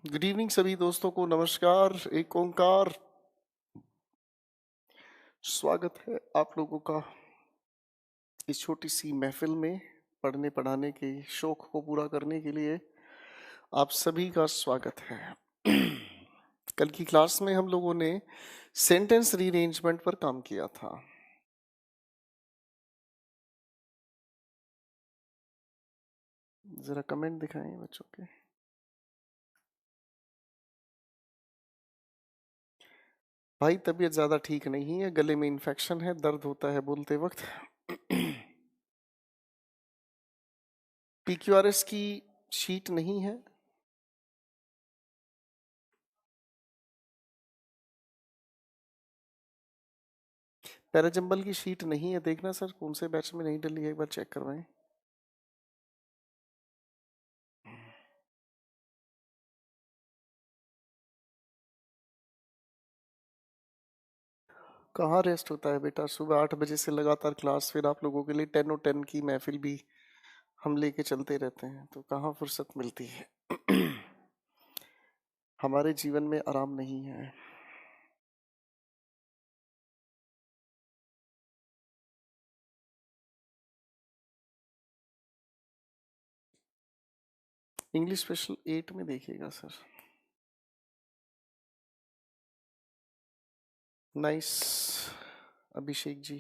Good evening सभी दोस्तों को नमस्कार। एक ओंकार स्वागत है आप लोगों का इस छोटी सी महफिल में। पढ़ने पढ़ाने के शौक को पूरा करने के लिए आप सभी का स्वागत है। कल की क्लास में हम लोगों ने सेंटेंस रीअरेंजमेंट पर काम किया था। जरा कमेंट दिखाएं बच्चों के। भाई तबीयत ज्यादा ठीक नहीं है, गले में इन्फेक्शन है, दर्द होता है बोलते वक्त। पीक्यूआरएस की शीट नहीं है। पैराजंबल की शीट नहीं है, देखना सर कौन से बैच में नहीं डली है, एक बार चेक करवाएं। कहाँ रेस्ट होता है बेटा, सुबह 8 बजे से लगातार क्लास, फिर आप लोगों के लिए 10 और 10 की महफिल भी हम लेके चलते रहते हैं, तो कहाँ फुर्सत मिलती है। हमारे जीवन में आराम नहीं है। इंग्लिश स्पेशल 8 में देखिएगा सर। नाइस अभिषेक जी।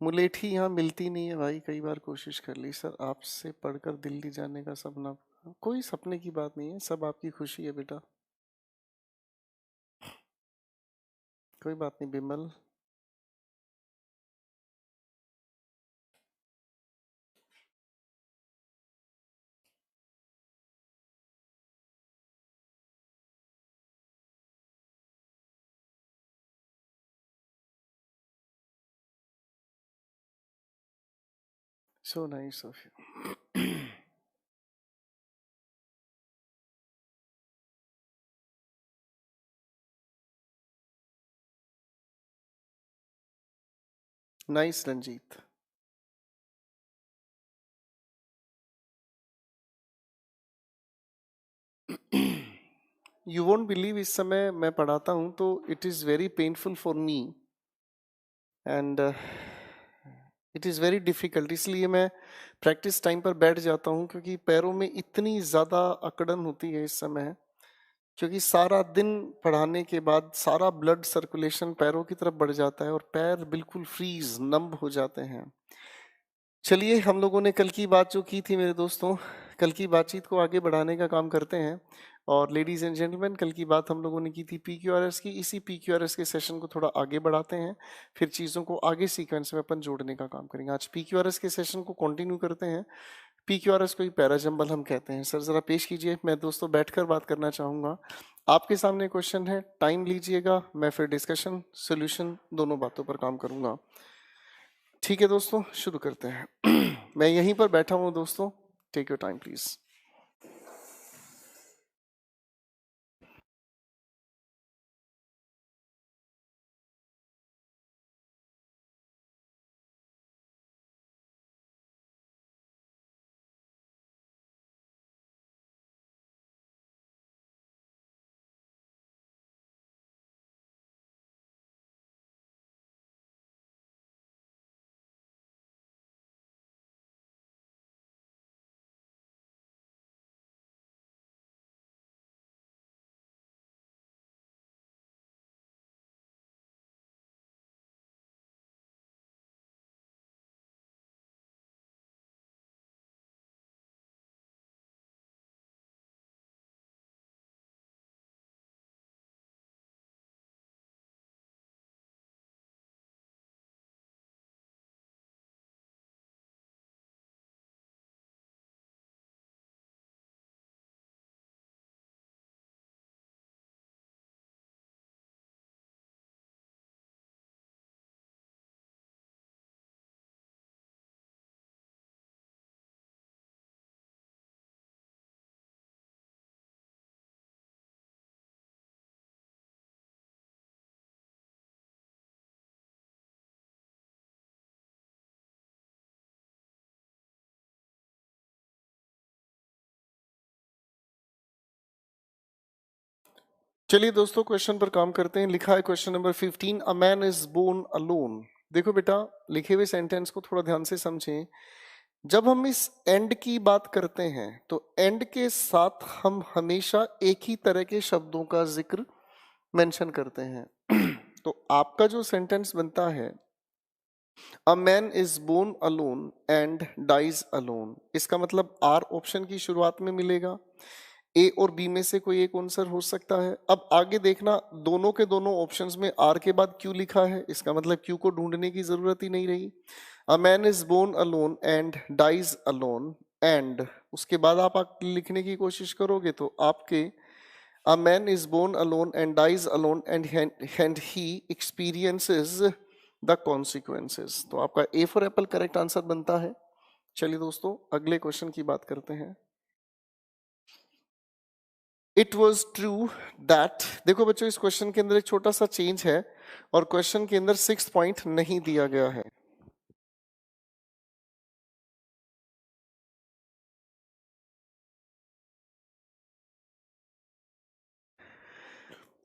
मुलेठी यहाँ मिलती नहीं है भाई, कई बार कोशिश कर ली सर, आपसे पढ़कर दिल्ली जाने का सपना। कोई सपने की बात नहीं है, सब आपकी खुशी है बेटा। कोई बात नहीं Bimal. So nice of you. Nice Ranjeet. You won't believe, इस समय मैं पढ़ाता हूँ तो it is very painful for me and it is very difficult. इसलिए मैं प्रैक्टिस टाइम पर बैठ जाता हूँ, क्योंकि पैरों में इतनी ज़्यादा अकड़न होती है इस समय, क्योंकि सारा दिन पढ़ाने के बाद सारा ब्लड सर्कुलेशन पैरों की तरफ बढ़ जाता है और पैर बिल्कुल फ्रीज नंब हो जाते हैं। चलिए, हम लोगों ने कल की बात जो की थी मेरे दोस्तों, कल की बातचीत को आगे बढ़ाने का काम करते हैं। और लेडीज एंड जेंटलमैन, कल की बात हम लोगों ने की थी पीक्यूआरएस की। इसी पीक्यूआरएस के सेशन को थोड़ा आगे बढ़ाते हैं, फिर चीज़ों को आगे सीक्वेंस में अपन जोड़ने का काम करेंगे। आज पीक्यूआरएस के सेशन को कंटिन्यू करते हैं। पीक्यूआरएस को ही पैराजंबल हम कहते हैं। सर जरा पेश कीजिए, मैं दोस्तों बैठकर बात करना चाहूँगा। आपके सामने क्वेश्चन है, टाइम लीजिएगा, मैं फिर डिस्कशन सोल्यूशन दोनों बातों पर काम करूँगा। ठीक है दोस्तों, शुरू करते हैं। मैं यहीं पर बैठा हूँ दोस्तों, टेक योर टाइम प्लीज। चलिए दोस्तों क्वेश्चन पर काम करते हैं। लिखा है question number 15, a man is born alone. देखो बेटा, लिखे हुए सेंटेंस को थोड़ा ध्यान से समझें। जब हम इस एंड की बात करते हैं तो एंड के साथ हम हमेशा एक ही तरह के शब्दों का जिक्र मेंशन करते हैं। तो आपका जो सेंटेंस बनता है, a man is born alone and dies alone, इसका मतलब आर ऑप्शन की शुरुआत में मिलेगा। ए और बी में से कोई एक आंसर हो सकता है। अब आगे देखना, दोनों के दोनों ऑप्शंस में आर के बाद क्यू लिखा है, इसका मतलब क्यू को ढूंढने की जरूरत ही नहीं रही। A man is born alone and dies alone, and उसके बाद आप लिखने की कोशिश करोगे तो आपके a man is born alone and dies alone and he experiences the consequences. तो आपका A for apple correct answer बनता है। चलिए दोस्तों अगले क्वेश्चन की बात करते हैं। इट वॉज ट्रू दैट, देखो बच्चों इस क्वेश्चन के अंदर एक छोटा सा चेंज है और क्वेश्चन के अंदर 6 पॉइंट नहीं दिया गया है।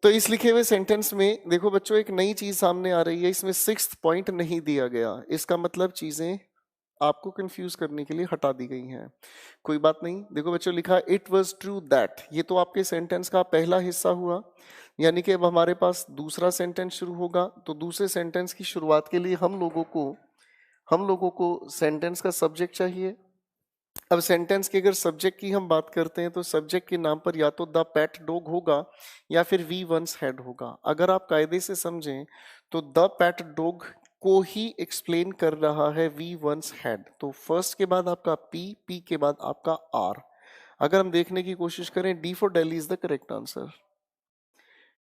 तो इस लिखे हुए सेंटेंस में देखो बच्चों एक नई चीज सामने आ रही है, इसमें 6 पॉइंट नहीं दिया गया। इसका मतलब चीजें आपको कंफ्यूज करने के लिए हटा दी गई हैं। कोई बात नहीं। देखो बच्चों लिखा इट वॉज ट्रू दैट, ये तो आपके सेंटेंस का पहला हिस्सा हुआ, यानी कि अब हमारे पास दूसरा सेंटेंस शुरू होगा। तो दूसरे सेंटेंस की शुरुआत के लिए हम लोगों को सेंटेंस का सब्जेक्ट चाहिए। अब सेंटेंस के अगर सब्जेक्ट की हम बात करते हैं तो सब्जेक्ट के नाम पर या तो द पेट डॉग होगा या फिर वी वंस हैड होगा। अगर आप कायदे से समझें तो द पेट डॉग को ही एक्सप्लेन कर रहा है वी वंस हैड। तो फर्स्ट के बाद आपका पी, पी के बाद आपका आर। अगर हम देखने की कोशिश करें, D for Delhi is the correct answer.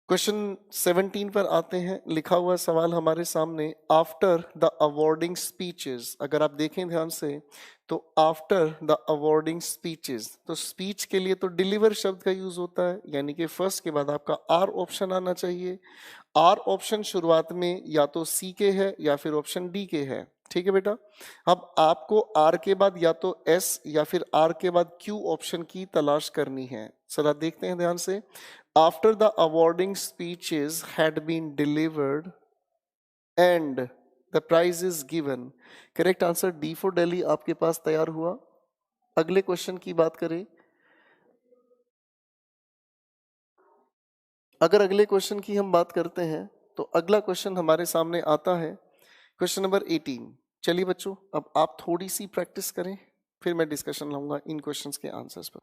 Question 17 पर आते हैं। लिखा हुआ सवाल हमारे सामने, आफ्टर द अवॉर्डिंग स्पीचेस। अगर आप देखें ध्यान से तो आफ्टर द अवॉर्डिंग स्पीचेस, तो स्पीच के लिए तो डिलीवर शब्द का यूज होता है, यानी कि फर्स्ट के बाद आपका आर ऑप्शन आना चाहिए। आर ऑप्शन शुरुआत में या तो सी के है या फिर ऑप्शन डी के है। ठीक है बेटा। अब आपको आर के बाद या तो एस या फिर आर के बाद क्यू ऑप्शन की तलाश करनी है। चला देखते हैं ध्यान से। After the awarding speeches had been delivered and the prize is given, correct answer D for Delhi आपके पास तैयार हुआ। अगले क्वेश्चन की बात करें, अगर अगले क्वेश्चन की हम बात करते हैं तो अगला क्वेश्चन हमारे सामने आता है, क्वेश्चन नंबर 18। चलिए बच्चों अब आप थोड़ी सी प्रैक्टिस करें, फिर मैं डिस्कशन लाऊंगा इन क्वेश्चंस के आंसर्स पर।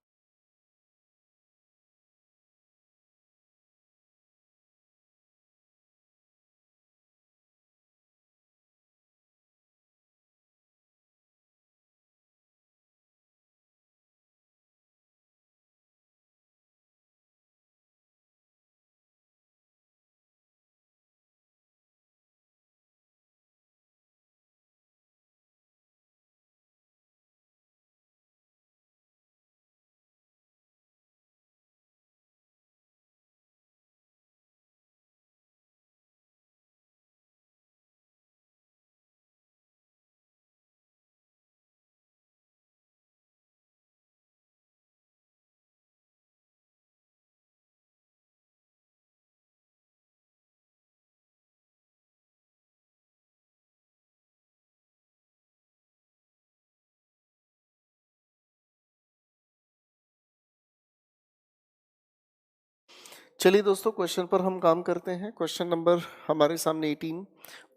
चलिए दोस्तों क्वेश्चन पर हम काम करते हैं। क्वेश्चन नंबर हमारे सामने 18,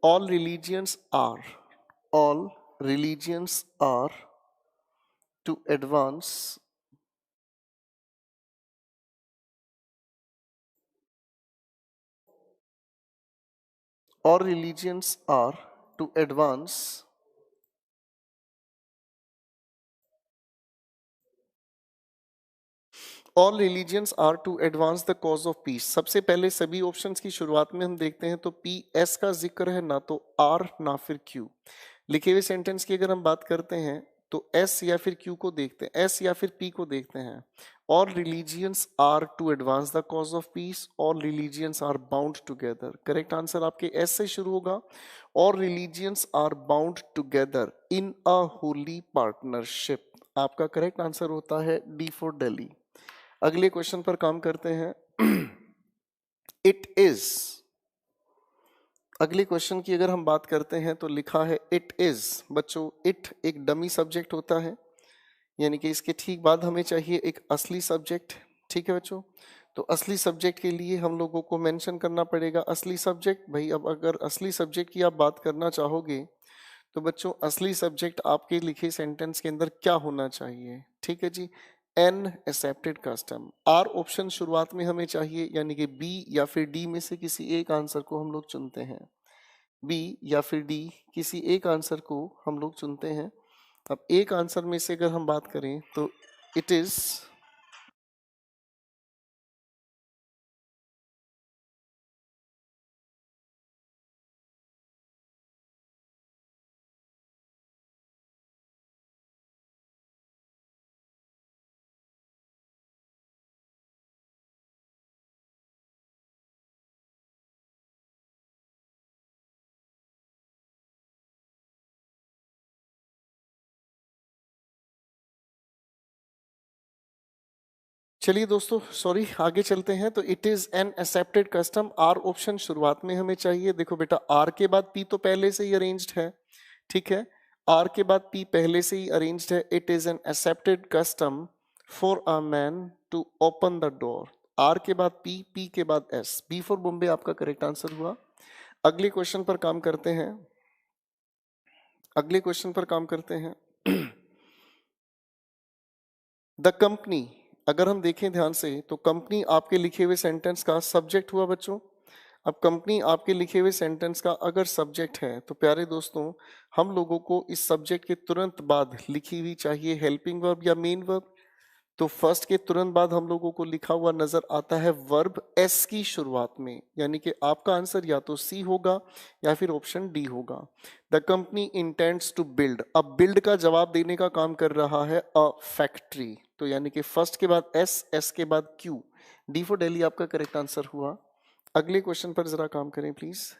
all religions are to advance all religions are to advance all religions are to advance the cause of peace। सबसे पहले सभी ऑप्शंस की शुरुआत में हम देखते हैं तो पी एस का जिक्र है, ना तो आर ना फिर क्यू। लिखे हुए सेंटेंस की अगर हम बात करते हैं तो एस या फिर क्यू को देखते हैं, एस या फिर पी को देखते हैं। All religions are to advance the cause of peace, all religions are bound together. Correct answer आपके एस से शुरू होगा। All religions are bound together in a holy partnership. आपका करेक्ट आंसर होता है डी फॉर दिल्ली। अगले क्वेश्चन पर काम करते हैं। It is. अगले क्वेश्चन की अगर हम बात करते हैं तो लिखा है इट इज। बच्चों इट एक डमी सब्जेक्ट होता है, यानी कि इसके ठीक बाद हमें चाहिए एक असली सब्जेक्ट। ठीक है बच्चों, तो असली सब्जेक्ट के लिए हम लोगों को मेंशन करना पड़ेगा असली सब्जेक्ट। भाई अब अगर असली सब्जेक्ट की आप बात करना चाहोगे तो बच्चों असली सब्जेक्ट आपके लिखे सेंटेंस के अंदर क्या होना चाहिए? ठीक है जी, an accepted custom. Are option शुरुआत में हमें चाहिए, यानी कि बी या फिर डी में से किसी एक आंसर को हम लोग चुनते हैं। बी या फिर डी किसी एक आंसर को हम लोग चुनते हैं। अब एक आंसर में से अगर हम बात करें तो इट इज। चलिए दोस्तों, सॉरी, आगे चलते हैं। तो it is an accepted custom, are option शुरुआत में हमें चाहिए। देखो बेटा, आर के बाद पी तो पहले से ही अरेंज्ड है। ठीक है, आर के बाद पी पहले से ही अरेंज्ड है। It is an accepted custom for a man to open the door. R के बाद पी, पी के बाद एस, बी फॉर बॉम्बे आपका करेक्ट आंसर हुआ। अगले क्वेश्चन पर काम करते हैं। अगले क्वेश्चन पर काम करते हैं। द कंपनी, अगर हम देखें ध्यान से तो कंपनी आपके लिखे हुए सेंटेंस का सब्जेक्ट हुआ बच्चों। अब कंपनी आपके लिखे हुए सेंटेंस का अगर सब्जेक्ट है तो प्यारे दोस्तों, हम लोगों को इस सब्जेक्ट के तुरंत बाद लिखी हुई चाहिए हेल्पिंग वर्ब या मेन वर्ब। तो फर्स्ट के तुरंत बाद हम लोगों को लिखा हुआ नजर आता है वर्ब एस की शुरुआत में, यानी कि आपका आंसर या तो सी होगा या फिर ऑप्शन डी होगा। The company intends to build. अब बिल्ड का जवाब देने का काम कर रहा है अ फैक्ट्री, तो यानी कि फर्स्ट के बाद एस, एस के बाद क्यू, डी फॉर दिल्ली आपका करेक्ट आंसर हुआ। अगले क्वेश्चन पर जरा काम करें प्लीज।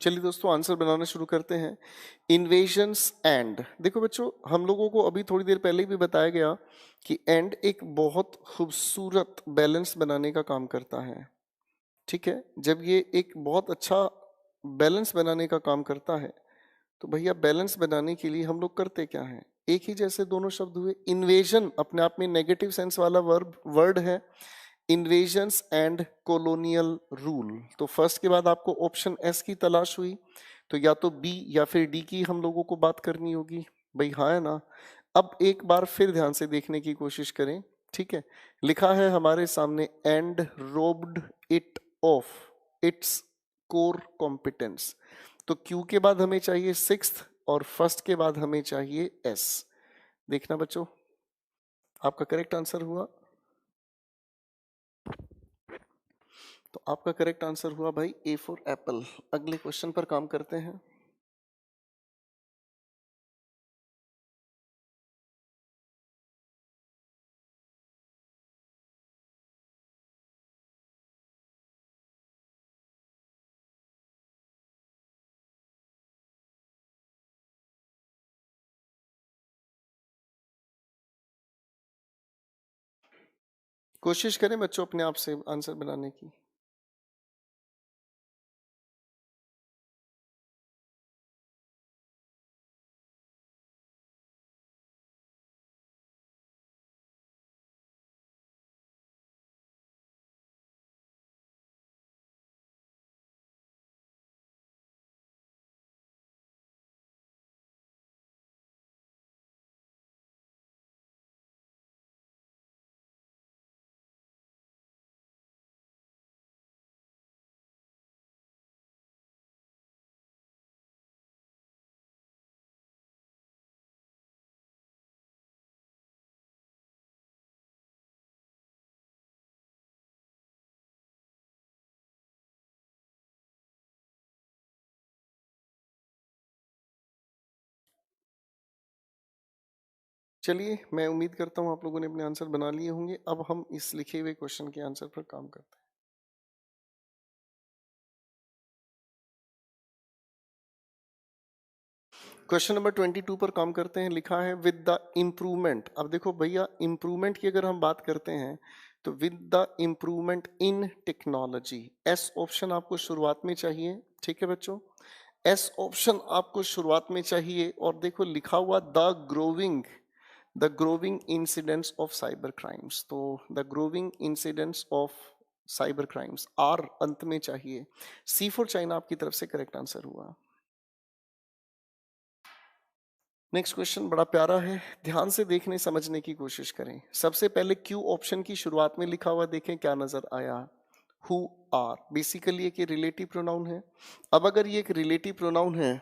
चलिए दोस्तों, आंसर बनाना शुरू करते हैं। इन्वेजन्स एंड, देखो बच्चों, हम लोगों को अभी थोड़ी देर पहले भी बताया गया कि एंड एक बहुत खूबसूरत बैलेंस बनाने का काम करता है। ठीक है, जब ये एक बहुत अच्छा बैलेंस बनाने का काम करता है तो भैया बैलेंस बनाने के लिए हम लोग करते क्या है? एक ही जैसे दोनों शब्द हुए। इन्वेजन अपने आप में नेगेटिव सेंस वाला वर्ड है, इन्वेजन्स एंड कॉलोनियल रूल। तो फर्स्ट के बाद आपको ऑप्शन एस की तलाश हुई, तो या तो बी या फिर डी की हम लोगों को बात करनी होगी। भाई हाँ है ना? अब एक बार फिर ध्यान से देखने की कोशिश करें। ठीक है, लिखा है हमारे सामने and robed it of its core competence. तो क्यू के बाद हमें चाहिए सिक्स्थ और फर्स्ट के बाद हमें चाहिए एस। देखना बच्चों, आपका करेक्ट आंसर हुआ। तो आपका करेक्ट आंसर हुआ भाई ए फॉर एप्पल। अगले क्वेश्चन पर काम करते हैं। कोशिश करें बच्चों अपने आप से आंसर बनाने की। चलिए, मैं उम्मीद करता हूँ आप लोगों ने अपने आंसर बना लिए होंगे। अब हम इस लिखे हुए क्वेश्चन के आंसर पर काम करते हैं। क्वेश्चन नंबर 22 पर काम करते हैं। लिखा है विद द इम्प्रूवमेंट। अब देखो भैया, इम्प्रूवमेंट की अगर हम बात करते हैं तो with the improvement in technology, S option आपको शुरुआत में चाहिए। ठीक है बच्चों, एस ऑप्शन आपको शुरुआत में चाहिए। और देखो लिखा हुआ the growing incidents of cyber crimes, तो the growing incidents of cyber crimes are अंत में चाहिए। सी फॉर चाइना आपकी तरफ से करेक्ट आंसर हुआ। नेक्स्ट क्वेश्चन बड़ा प्यारा है, ध्यान से देखने समझने की कोशिश करें। सबसे पहले क्यू ऑप्शन की शुरुआत में लिखा हुआ देखें क्या नजर आया। हु आर बेसिकली एक रिलेटिव प्रोनाउन है। अब अगर ये एक रिलेटिव प्रोनाउन है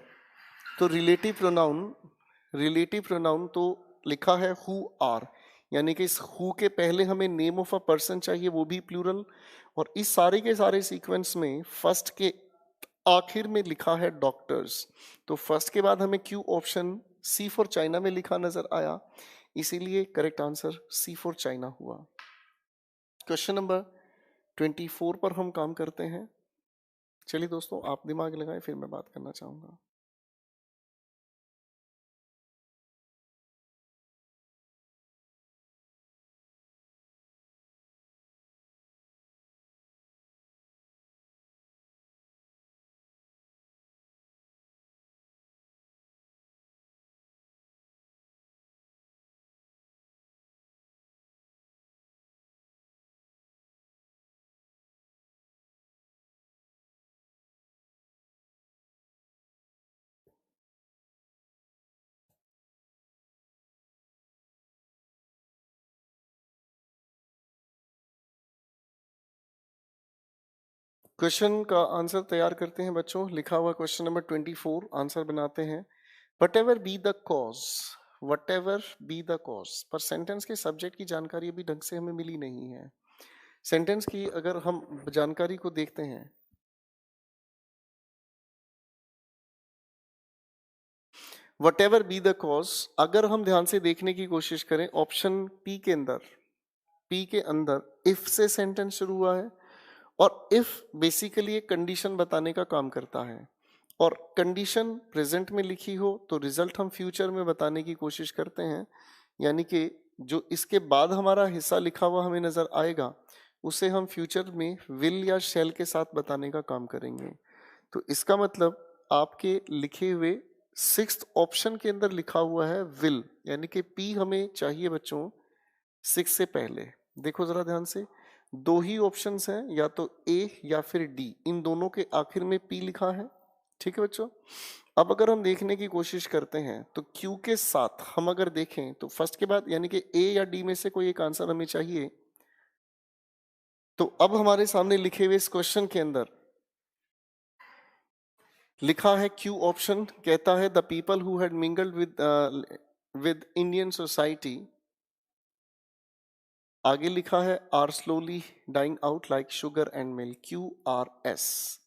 तो रिलेटिव प्रोनाउन तो लिखा है हु आर, यानी कि इस हु के पहले हमें नेम ऑफ अ पर्सन चाहिए, वो भी प्लूरल। और इस सारे के सारे सीक्वेंस में फर्स्ट के आखिर में लिखा है डॉक्टर्स, तो फर्स्ट के बाद हमें Q option C for China में लिखा नजर आया, इसीलिए correct answer C for China हुआ। क्वेश्चन नंबर 24 पर हम काम करते हैं। चलिए दोस्तों, आप दिमाग लगाएं, फिर मैं बात करना चाहूंगा। क्वेश्चन का आंसर तैयार करते हैं बच्चों। लिखा हुआ क्वेश्चन नंबर 24, आंसर बनाते हैं। What ever be the cause, what ever be the cause, पर सेंटेंस के सब्जेक्ट की जानकारी अभी ढंग से हमें मिली नहीं है। सेंटेंस की अगर हम जानकारी को देखते हैं, what ever be the cause, अगर हम ध्यान से देखने की कोशिश करें ऑप्शन पी के अंदर इफ से सेंटेंस शुरू हुआ है। और इफ बेसिकली एक कंडीशन बताने का काम करता है, और कंडीशन प्रेजेंट में लिखी हो तो रिजल्ट हम फ्यूचर में बताने की कोशिश करते हैं। यानी कि जो इसके बाद हमारा हिस्सा लिखा हुआ हमें नजर आएगा उसे हम फ्यूचर में विल या शेल के साथ बताने का काम करेंगे। तो इसका मतलब आपके लिखे हुए सिक्स्थ ऑप्शन के अंदर लिखा हुआ है विल, यानी कि पी हमें चाहिए बच्चों सिक्स से पहले। देखो जरा ध्यान से, दो ही ऑप्शंस हैं, या तो ए या फिर डी, इन दोनों के आखिर में पी लिखा है। ठीक है बच्चों, अब अगर हम देखने की कोशिश करते हैं तो क्यू के साथ हम अगर देखें तो फर्स्ट के बाद यानी कि ए या डी में से कोई एक आंसर हमें चाहिए। तो अब हमारे सामने लिखे हुए इस क्वेश्चन के अंदर लिखा है क्यू ऑप्शन कहता है the people who had mingled with Indian society. आगे लिखा है R slowly dying out like sugar and milk, Q R S.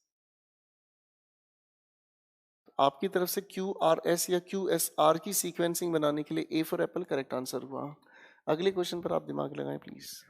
आपकी तरफ से क्यू आर एस या क्यू एस आर की सीक्वेंसिंग बनाने के लिए A for apple correct answer हुआ। अगले क्वेश्चन पर आप दिमाग लगाएं प्लीज।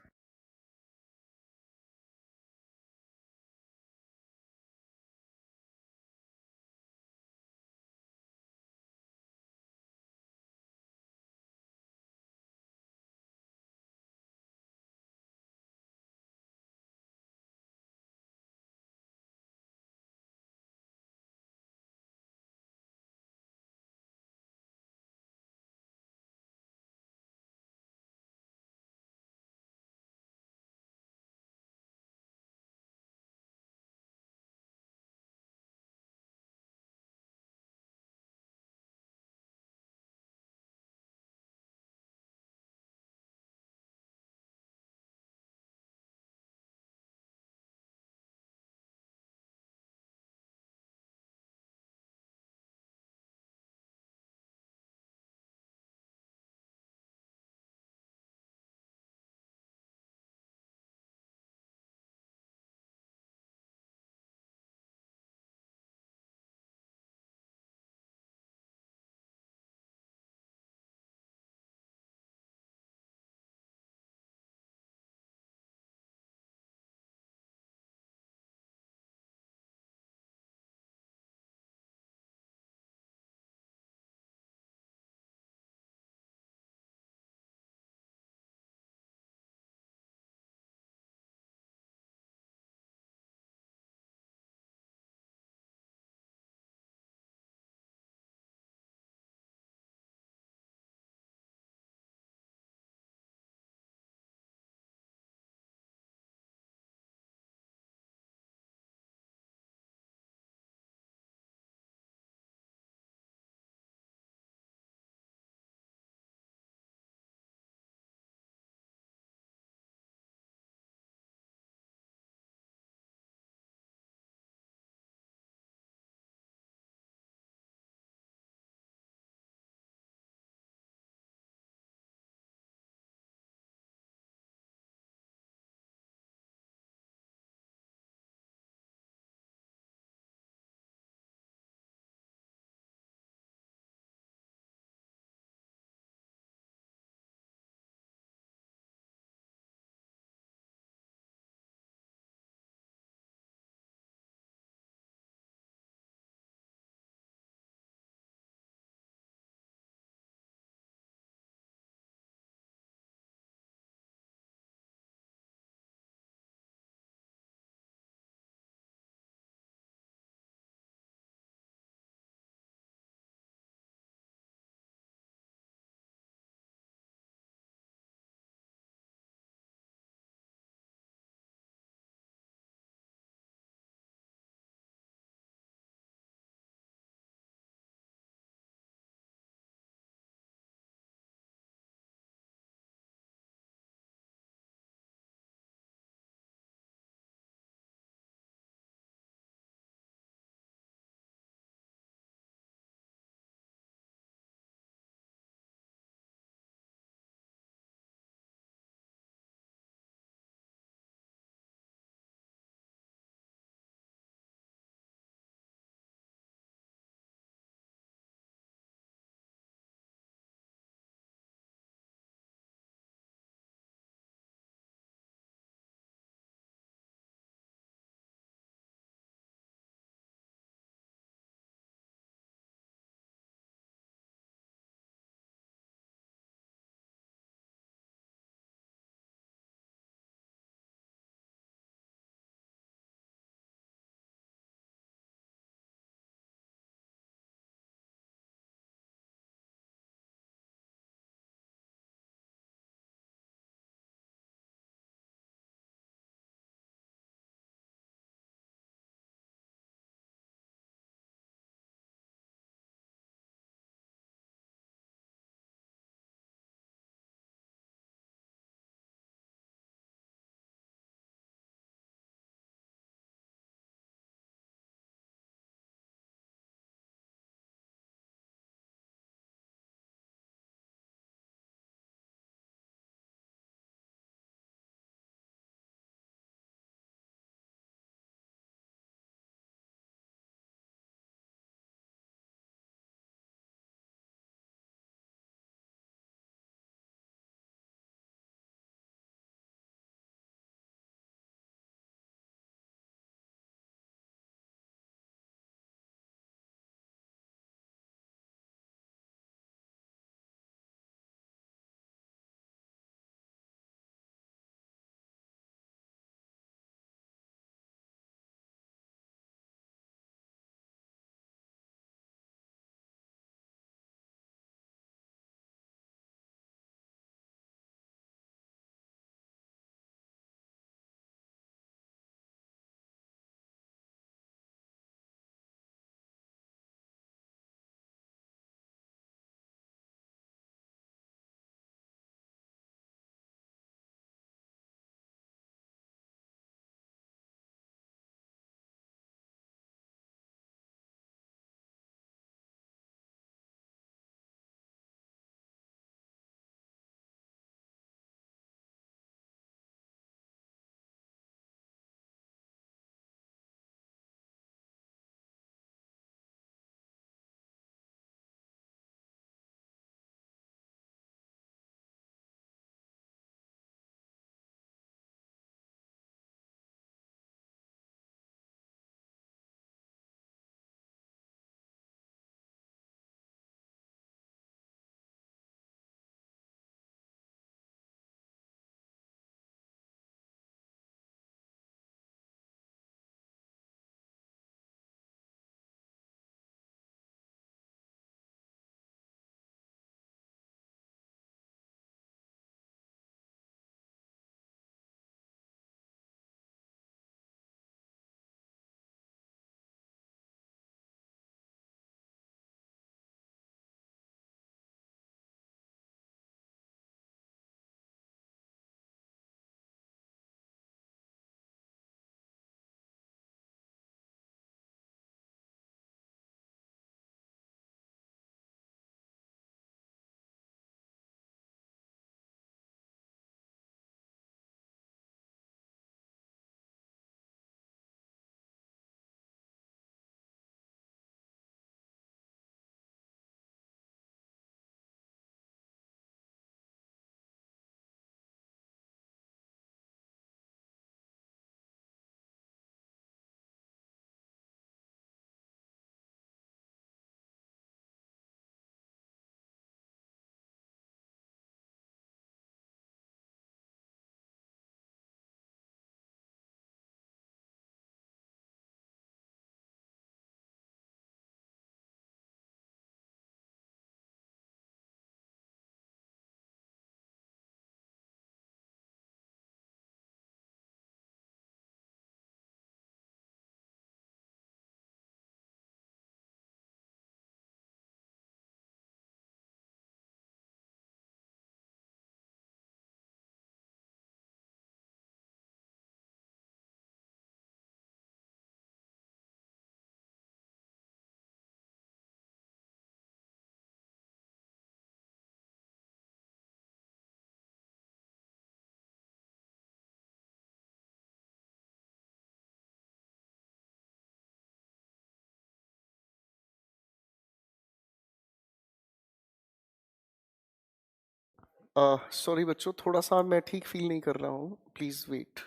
सॉरी बच्चों, थोड़ा सा मैं ठीक फील नहीं कर रहा हूँ, प्लीज वेट।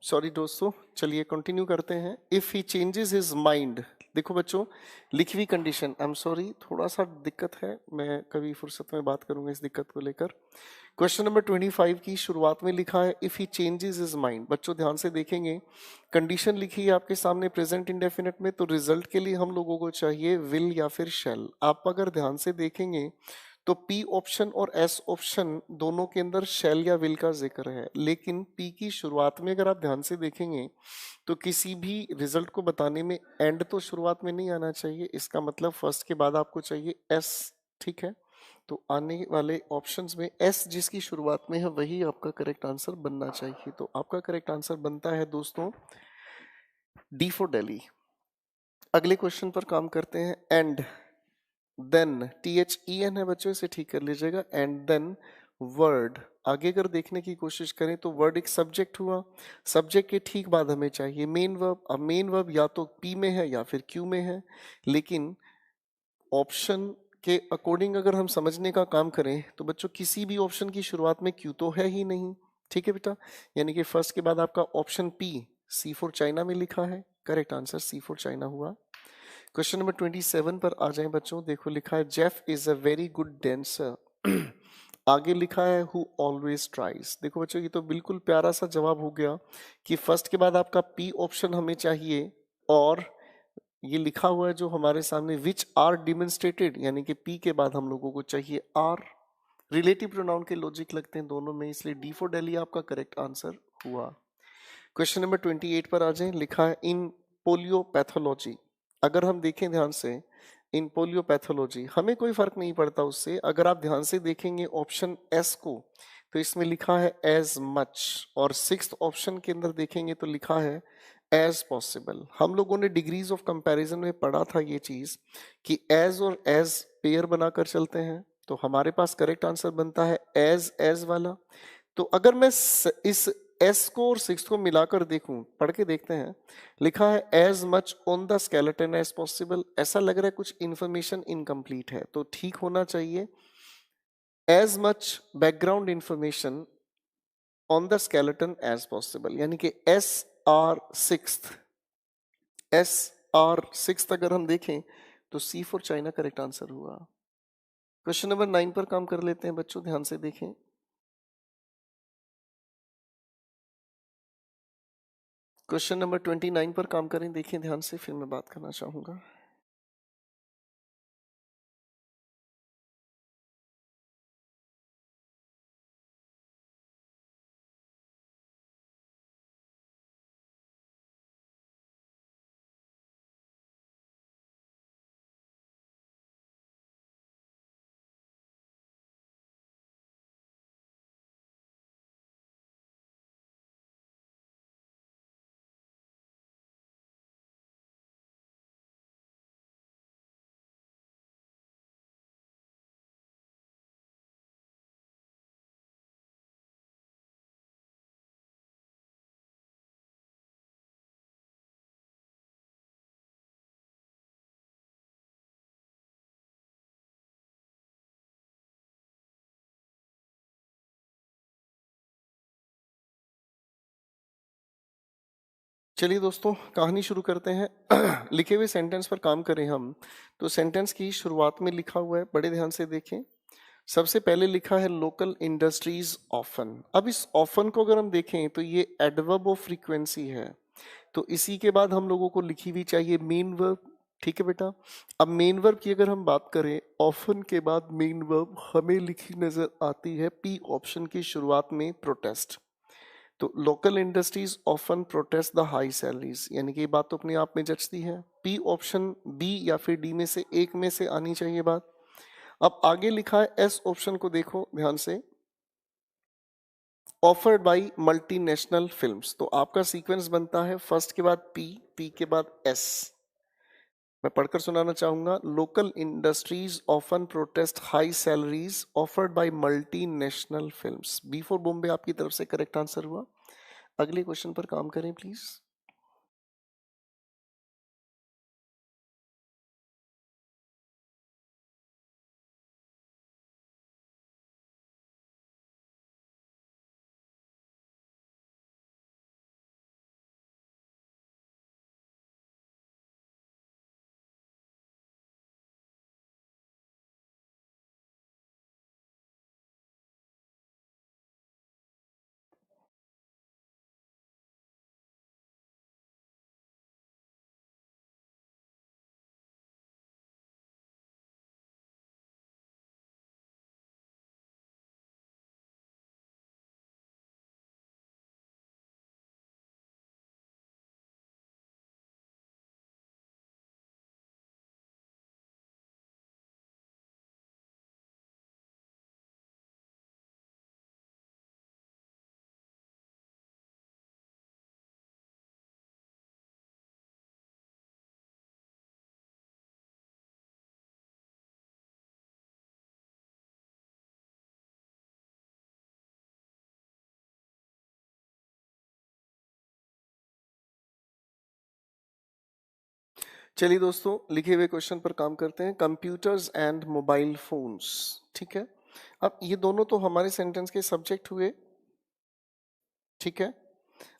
सॉरी दोस्तों, चलिए कंटिन्यू करते हैं। If he changes his mind, देखो बच्चों, लिखी हुई कंडीशन, आई एम सॉरी थोड़ा सा दिक्कत है, मैं कभी फुर्सत में बात करूंगा इस दिक्कत को लेकर। क्वेश्चन नंबर 25 की शुरुआत में लिखा है if he changes his mind. बच्चों ध्यान से देखेंगे, कंडीशन लिखी है आपके सामने प्रेजेंट इंडेफिनिट में, तो रिजल्ट के लिए हम लोगों को चाहिए विल या फिर शैल। आप अगर ध्यान से देखेंगे तो पी ऑप्शन और एस ऑप्शन दोनों के अंदर शैल या विल का जिक्र है, लेकिन पी की शुरुआत में अगर आप ध्यान से देखेंगे तो किसी भी रिजल्ट को बताने में एंड तो शुरुआत में नहीं आना चाहिए, इसका मतलब फर्स्ट के बाद आपको चाहिए एस। ठीक है, तो आने वाले ऑप्शंस में एस जिसकी शुरुआत में है वही आपका करेक्ट आंसर बनना चाहिए। तो आपका करेक्ट आंसर बनता है दोस्तों डी फॉर दिल्ली। अगले क्वेश्चन पर काम करते हैं। एंड देन, THEN है बच्चों, इसे ठीक कर लीजिएगा। एंड देन वर्ड, आगे अगर देखने की कोशिश करें तो वर्ड एक सब्जेक्ट हुआ, सब्जेक्ट के ठीक बाद हमें चाहिए मेन वर्ब। अब मेन वर्ब या तो पी में है या फिर क्यू में है, लेकिन ऑप्शन के अकॉर्डिंग अगर हम समझने का काम करें तो बच्चों किसी भी ऑप्शन की शुरुआत में क्यू तो है ही नहीं। ठीक है बेटा, यानी कि फर्स्ट के बाद आपका option P C for China में लिखा है, correct answer C for China हुआ। क्वेश्चन नंबर 27 पर आ जाएं बच्चों। देखो लिखा है Jeff is a very good dancer. आगे लिखा है हु ऑलवेज ट्राइज। देखो बच्चों ये तो बिल्कुल प्यारा सा जवाब हो गया कि फर्स्ट के बाद आपका पी ऑप्शन हमें चाहिए, और ये लिखा हुआ है जो हमारे सामने विच आर डिमोन्स्ट्रेटेड, यानी कि पी के बाद हम लोगों को चाहिए आर। रिलेटिव प्रोनाउन के लॉजिक लगते हैं दोनों में, इसलिए डी फॉर दिल्ली आपका करेक्ट आंसर हुआ। क्वेश्चन नंबर 28 पर आ जाए। लिखा है इन पोलियो पैथोलॉजी। अगर हम देखें ध्यान से, इन पोलियो पैथोलॉजी हमें कोई फर्क नहीं पड़ता उससे। अगर आप ध्यान से देखेंगे ऑप्शन एस को, तो इसमें लिखा है एज मच, और सिक्स्थ ऑप्शन के अंदर देखेंगे तो लिखा है एज पॉसिबल। हम लोगों ने डिग्रीज ऑफ कंपैरिजन में पढ़ा था ये चीज कि एज और एज पेयर बनाकर चलते हैं, तो हमारे पास करेक्ट आंसर बनता है एज वाला। तो अगर मैं इस एस को और सिक्स को मिलाकर देखूं, पढ़ के देखते हैं, लिखा है as much on the skeleton as possible. ऐसा लग रहा है कुछ इंफॉर्मेशन इनकम्प्लीट है, तो ठीक होना चाहिए as much background information on the skeleton as possible, यानी कि एस आर सिक्स अगर हम देखें तो C for China correct answer हुआ। क्वेश्चन नंबर 9 पर काम कर लेते हैं बच्चों, ध्यान से देखें। क्वेश्चन नंबर 29 पर काम करें, देखिए ध्यान से, फिर मैं बात करना चाहूंगा। चलिए दोस्तों, कहानी शुरू करते हैं। लिखे हुए सेंटेंस पर काम करें हम, तो सेंटेंस की शुरुआत में लिखा हुआ है, बड़े ध्यान से देखें। सबसे पहले लिखा है लोकल इंडस्ट्रीज ऑफन। अब इस ऑफन को अगर हम देखें तो ये एडवर्ब ऑफ फ्रीक्वेंसी है, तो इसी के बाद हम लोगों को लिखी हुई चाहिए मेन वर्ब। ठीक है बेटा, अब मेन वर्ब की अगर हम बात करें, ऑफन के बाद मेन वर्ब हमें लिखी नजर आती है पी ऑप्शन की शुरुआत में प्रोटेस्ट। तो local industries often protest the high salaries, यानी कि ये बात तो अपने आप में जचती है। पी ऑप्शन बी या फिर डी में से एक में से आनी चाहिए बात। अब आगे लिखा है एस ऑप्शन को देखो ध्यान से, ऑफर्ड बाय मल्टीनेशनल फिल्म्स। तो आपका सीक्वेंस बनता है फर्स्ट के बाद पी, पी के बाद एस। मैं पढ़कर सुनाना चाहूंगा। Local industries often protest high salaries offered by multinational films. B for Bombay आपकी तरफ से करेक्ट आंसर हुआ। अगले क्वेश्चन पर काम करें प्लीज। चलिए दोस्तों, लिखे हुए क्वेश्चन पर काम करते हैं। कंप्यूटर्स एंड मोबाइल फोन्स, ठीक है। अब ये दोनों तो हमारे सेंटेंस के सब्जेक्ट हुए, ठीक है।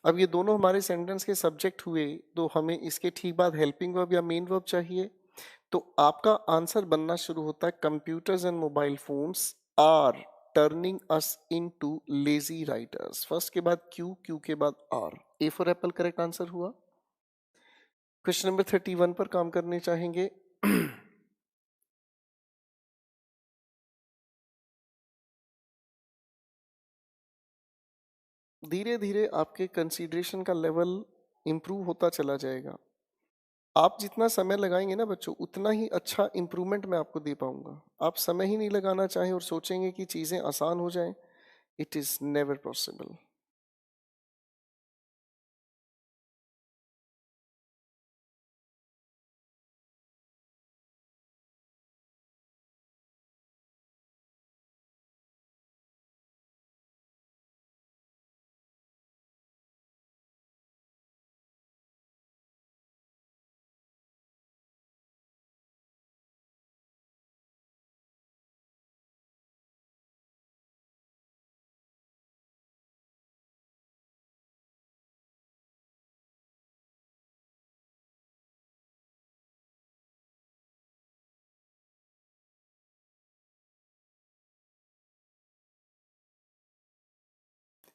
अब ये दोनों हमारे सेंटेंस के सब्जेक्ट हुए, तो हमें इसके ठीक बाद हेल्पिंग वर्ब या मेन वर्ब चाहिए। तो आपका आंसर बनना शुरू होता है computers and mobile phones are turning us into lazy writers. First के बाद क्यू, क्यू के बाद R. A for apple correct answer हुआ। क्वेश्चन नंबर 31 पर काम करने चाहेंगे। धीरे धीरे आपके कंसीडरेशन का लेवल इंप्रूव होता चला जाएगा। आप जितना समय लगाएंगे ना बच्चों, उतना ही अच्छा इंप्रूवमेंट मैं आपको दे पाऊंगा। आप समय ही नहीं लगाना चाहें और सोचेंगे कि चीजें आसान हो जाएं, it is never possible.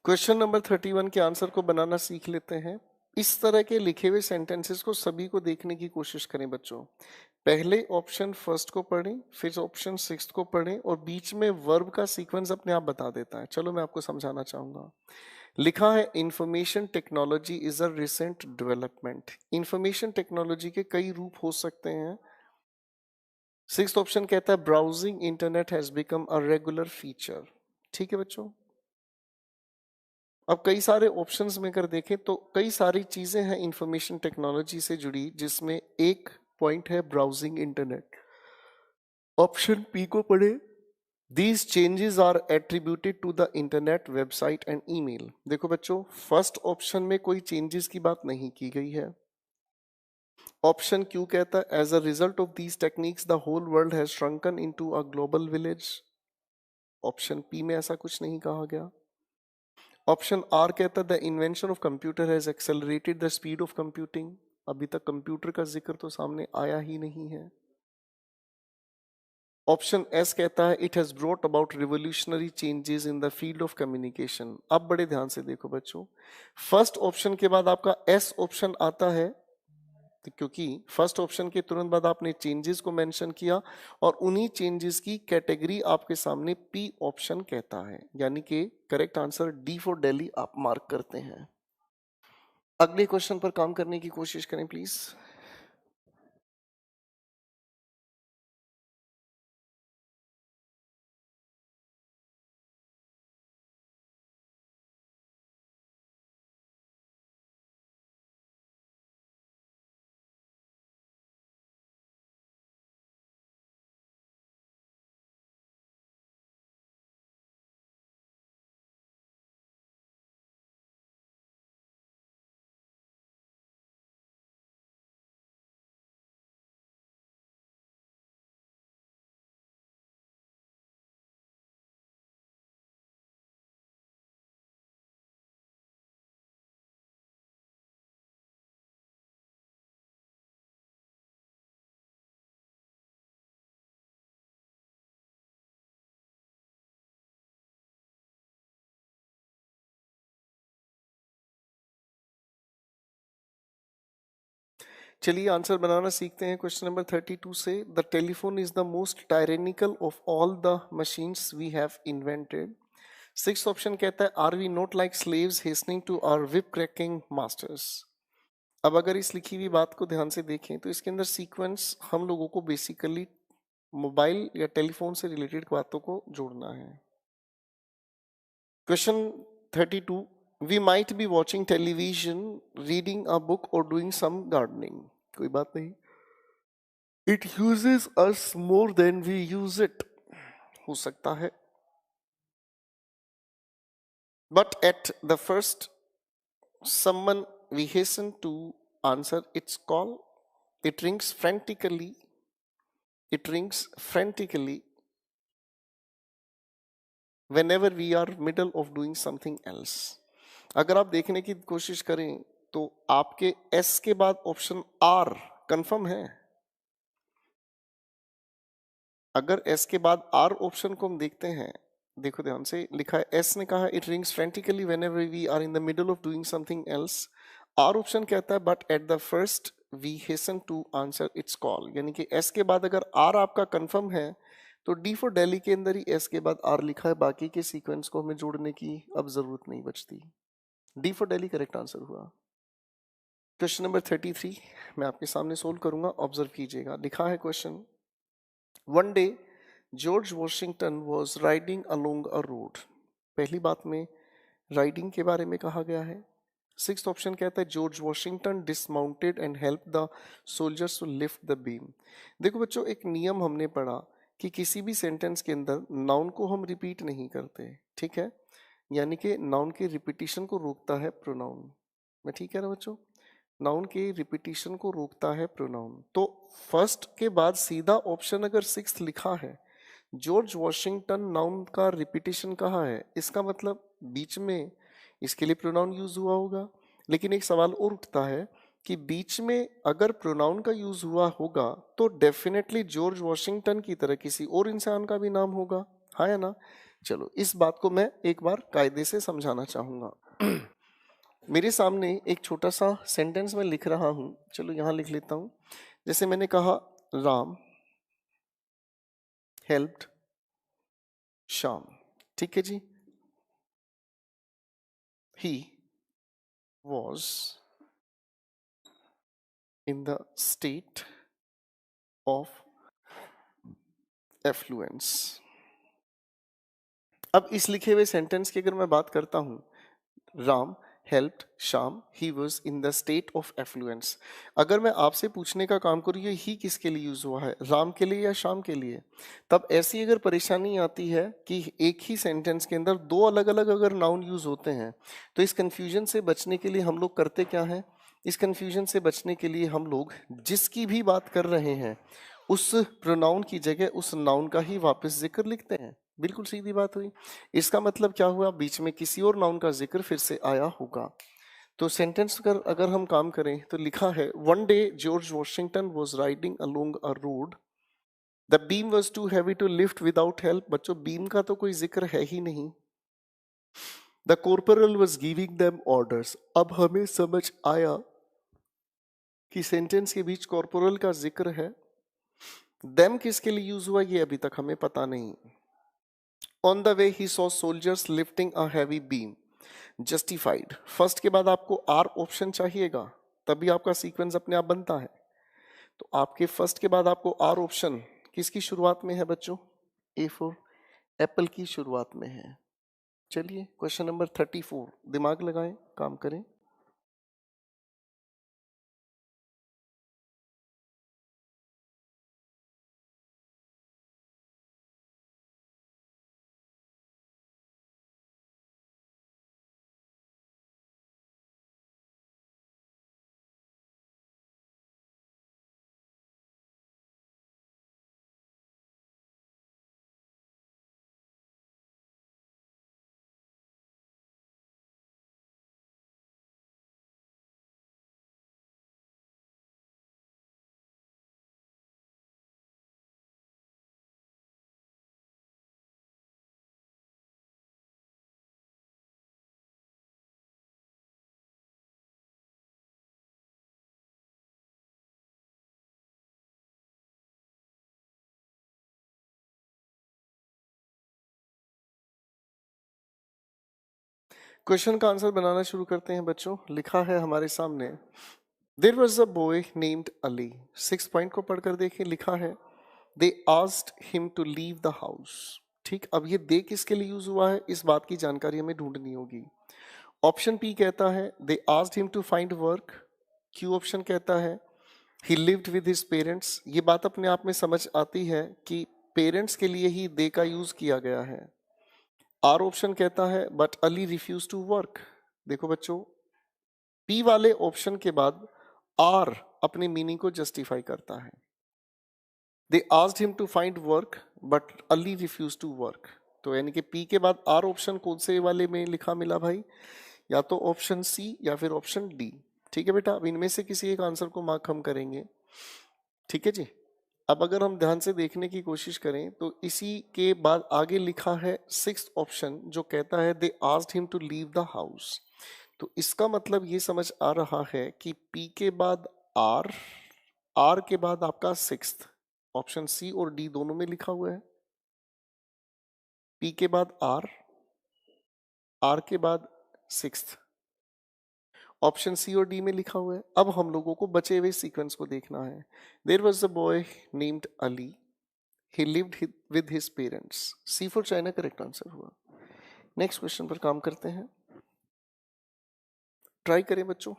Question number 31 के आंसर को बनाना सीख लेते हैं। इस तरह के लिखे हुए सेंटेंसेस को सभी को देखने की कोशिश करें बच्चों। पहले ऑप्शन फर्स्ट को पढ़ें, फिर ऑप्शन सिक्स्थ को पढ़ें, और बीच में वर्ब का सीक्वेंस अपने आप बता देता है। चलो मैं आपको समझाना चाहूंगा। लिखा है information technology is a recent development. Information technology के कई रूप हो सकते हैं। सिक्स्थ ऑप्शन कहता है browsing internet has become a regular feature. ठीक है बच्चों। अब कई सारे ऑप्शंस में अगर देखें तो कई सारी चीजें हैं इंफॉर्मेशन टेक्नोलॉजी से जुड़ी, जिसमें एक पॉइंट है ब्राउजिंग इंटरनेट। ऑप्शन पी को पढ़े। These changes are attributed to the internet, website and email. देखो बच्चों, फर्स्ट ऑप्शन में कोई चेंजेस की बात नहीं की गई है। ऑप्शन क्यू कहता है as a result of these techniques the whole world has shrunken into a global village. Option P में ऐसा कुछ नहीं कहा गया। ऑप्शन आर कहता है the invention of computer has accelerated the speed of computing. अभी तक कंप्यूटर का जिक्र तो सामने आया ही नहीं है। ऑप्शन एस कहता है it has brought about revolutionary changes in the field of communication. अब बड़े ध्यान से देखो बच्चों, फर्स्ट ऑप्शन के बाद आपका एस ऑप्शन आता है, तो क्योंकि फर्स्ट ऑप्शन के तुरंत बाद आपने चेंजेस को मेंशन किया, और उन्हीं चेंजेस की कैटेगरी आपके सामने पी ऑप्शन कहता है, यानी कि correct answer D for Delhi आप मार्क करते हैं। अगले क्वेश्चन पर काम करने की कोशिश करें प्लीज। चलिए आंसर बनाना सीखते हैं क्वेश्चन नंबर 32 से। The telephone is the most tyrannical of all the machines we have invented. Six option कहता है are we not like slaves hastening to our whip cracking masters. अब अगर इस लिखी हुई बात को ध्यान से देखें तो इसके अंदर सीक्वेंस हम लोगों को बेसिकली मोबाइल या टेलीफोन से रिलेटेड बातों को जोड़ना है। Question 32, we might be watching television, reading a book और डूइंग सम गार्डनिंग। कोई बात नहीं, it uses us more than we use it, हो सकता है। But at the first someone we hasten to answer its call, It rings frantically. It rings frantically whenever we are middle of doing something else. अगर आप देखने की कोशिश करें तो आपके S के बाद ऑप्शन R कंफर्म है. अगर S के बाद R ऑप्शन को हम देखते हैं, देखो ध्यान से लिखा है, S ने कहा it rings frantically whenever we are in the middle of doing something else. R option कहता है but at the first we hasten to answer its call. यानी कि S के बाद अगर R आपका कंफर्म है तो D फॉर दिल्ली के अंदर ही S के बाद R लिखा है, बाकी के सीक्वेंस को हमें जोड़ने की अब जरूरत नहीं बचती. D for Delhi correct answer हुआ. क्वेश्चन नंबर 33 मैं आपके सामने सोल्व करूंगा, ऑब्जर्व कीजिएगा. लिखा है question, one day George Washington was riding along a road. पहली बात में राइडिंग के बारे में कहा गया है. सिक्स्थ ऑप्शन कहता है George Washington dismounted and help the soldiers to lift the beam. देखो बच्चों, एक नियम हमने पढ़ा कि किसी भी सेंटेंस के अंदर नाउन को हम रिपीट नहीं करते, ठीक है. यानी कि नाउन के रिपीटिशन को रोकता है प्रोनाउन. मैं ठीक है ना बच्चों? नाउन के रिपीटिशन को रोकता है प्रोनाउन. तो फर्स्ट के बाद सीधा ऑप्शन अगर सिक्स्थ लिखा है, जॉर्ज वॉशिंगटन नाउन का रिपीटिशन कहाँ है, इसका मतलब बीच में इसके लिए प्रोनाउन यूज हुआ होगा. लेकिन एक सवाल और उठता है कि बीच में अगर प्रोनाउन का यूज हुआ होगा तो डेफिनेटली जॉर्ज वॉशिंगटन की तरह किसी और इंसान का भी नाम होगा, हाँ या ना? चलो इस बात को मैं एक बार कायदे से समझाना चाहूंगा. मेरे सामने एक छोटा सा सेंटेंस में लिख रहा हूं, चलो यहां लिख लेता हूं. जैसे मैंने कहा राम हेल्प्ड श्याम, ठीक है जी. He was in the state of affluence. अब इस लिखे हुए सेंटेंस की अगर मैं बात करता हूं, Ram helped Shyam, he was in the state of affluence. अगर मैं आपसे पूछने का काम करूँ ये ही किसके लिए यूज हुआ है, राम के लिए या श्याम के लिए, तब ऐसी अगर परेशानी आती है कि एक ही सेंटेंस के अंदर दो अलग अलग अगर नाउन यूज होते हैं, तो इस कंफ्यूजन से बचने के लिए हम लोग करते क्या है, इस कंफ्यूजन से बचने के लिए हम लोग जिसकी भी बात कर रहे हैं उस प्रोनाउन की जगह उस नाउन का ही वापस जिक्र लिखते हैं. बिल्कुल सीधी बात हुई. इसका मतलब क्या हुआ, बीच में किसी और नाउन का जिक्र फिर से आया होगा. तो सेंटेंस कर अगर हम काम करें तो लिखा है one day George Washington was riding along a road, the beam was too heavy to lift without help. बच्चों बीम का तो कोई जिक्र है ही नहीं. The corporal was giving them orders. अब हमें समझ आया कि सेंटेंस के बीच कॉर्पोरल का जिक्र है. देम किसके लिए यूज हुआ ये अभी तक हमें पता नहीं. On the way he saw soldiers lifting a heavy beam. Justified, first के बाद आपको आर ऑप्शन चाहिएगा, तभी आपका सीक्वेंस अपने आप बनता है. तो आपके फर्स्ट के बाद आपको आर ऑप्शन किसकी शुरुआत में है बच्चों, ए फॉर एप्पल की शुरुआत में है. चलिए क्वेश्चन नंबर 34, दिमाग लगाएं, काम करें. क्वेश्चन का आंसर बनाना शुरू करते हैं बच्चों. लिखा है हमारे सामने, there was a boy named Ali. 6 point को पढ़कर देखिए. लिखा है they asked him to leave the house. ठीक, अब ये दे किसके लिए यूज हुआ है इस बात की जानकारी हमें ढूंढनी होगी. ऑप्शन पी कहता है they asked him to find work. Q option कहता है he lived with his parents. ये बात अपने आप में समझ आती है कि पेरेंट्स के लिए ही दे का यूज किया गया है. आर ऑप्शन कहता है but Ali refuse to work. देखो बच्चों, पी वाले ऑप्शन के बाद आर अपने मीनिंग को जस्टिफाई करता है। They asked him to find work but Ali refuse to work. तो यानी कि पी के बाद आर ऑप्शन कौन से वाले में लिखा मिला भाई? या तो ऑप्शन सी या फिर ऑप्शन डी। ठीक है बेटा, अब इनमें से किसी एक आंसर को मार्क हम करेंगे। ठीक है जी। अब अगर हम ध्यान से देखने की कोशिश करें तो इसी के बाद आगे लिखा है सिक्स्थ ऑप्शन, जो कहता है they asked him to leave the house. तो इसका मतलब ये समझ आ रहा है कि पी के बाद आर, आर के बाद आपका सिक्स्थ, ऑप्शन सी और डी दोनों में लिखा हुआ है। पी के बाद आर के बाद सिक्स्थ, ऑप्शन सी और डी में लिखा हुआ है। अब हम लोगों को बचे हुए सीक्वेंस को देखना है। There was a boy named Ali, he lived with his parents. C for China correct answer हुआ। नेक्स्ट क्वेश्चन पर काम करते हैं, ट्राई करें बच्चों।